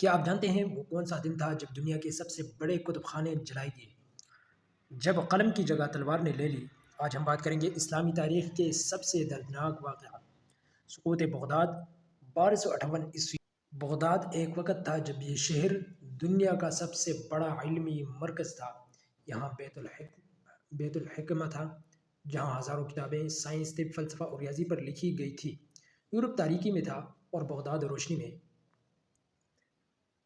کیا آپ جانتے ہیں وہ کون سا دن تھا جب دنیا کے سب سے بڑے کتب خانے جلائے گئے؟ جب قلم کی جگہ تلوار نے لے لی۔ آج ہم بات کریں گے اسلامی تاریخ کے سب سے دردناک واقعہ، سقوط بغداد 1258 عیسوی۔ بغداد ایک وقت تھا جب یہ شہر دنیا کا سب سے بڑا علمی مرکز تھا۔ یہاں بیت الحکمہ تھا، جہاں ہزاروں کتابیں سائنس، طب، فلسفہ اور ریاضی پر لکھی گئی تھی۔ یورپ تاریکی میں تھا اور بغداد روشنی میں۔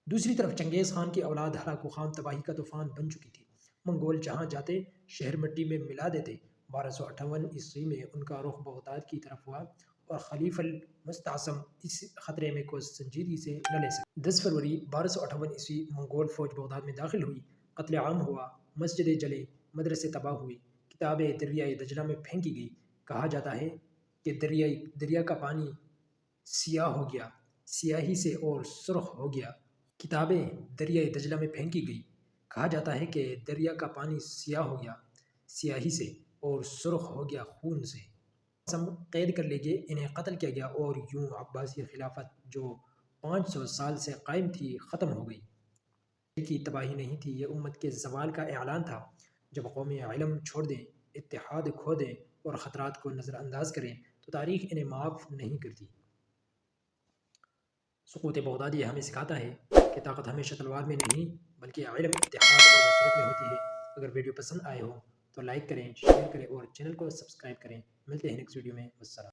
دوسری طرف چنگیز خان کی اولاد ہلاک و خام تباہی کا طوفان بن چکی تھی۔ منگول جہاں جاتے شہر مٹی میں ملا دیتے۔ 1258 میں ان کا رخ بغداد کی طرف ہوا اور خلیفہ المستعصم اس خطرے میں کو سنجیدگی سے نہ لے سکے۔ 10 فروری 1258 منگول فوج بغداد میں داخل ہوئی۔ قتل عام ہوا، مسجدیں جلے، مدرسے تباہ ہوئے، کتابیں دریائے دجلہ میں پھینکی گئی۔ کہا جاتا ہے کہ دریا کا پانی سیاہ ہو گیا، سیاہی سے اور سرخ ہو گیا۔ کتابیں دریائے دجلہ میں پھینکی گئی۔ کہا جاتا ہے کہ دریا کا پانی سیاہ ہو گیا، سیاہی سے اور سرخ ہو گیا خون سے۔ قید کر لے گئے، انہیں قتل کیا گیا اور یوں عباسی خلافت جو 500 سال سے قائم تھی ختم ہو گئی۔ کی تباہی نہیں تھی، یہ امت کے زوال کا اعلان تھا۔ جب قومیں علم چھوڑ دیں، اتحاد کھو دیں اور خطرات کو نظر انداز کریں تو تاریخ انہیں معاف نہیں کرتی۔ سقوط بغداد یہ ہمیں سکھاتا ہے کہ طاقت ہمیشہ تلوار میں نہیں بلکہ علم، اتحاد اور بصیرت میں ہوتی ہے۔ اگر ویڈیو پسند آئے ہو تو لائک کریں، شیئر کریں اور چینل کو سبسکرائب کریں۔ ملتے ہیں نیکسٹ ویڈیو میں۔ والسلام۔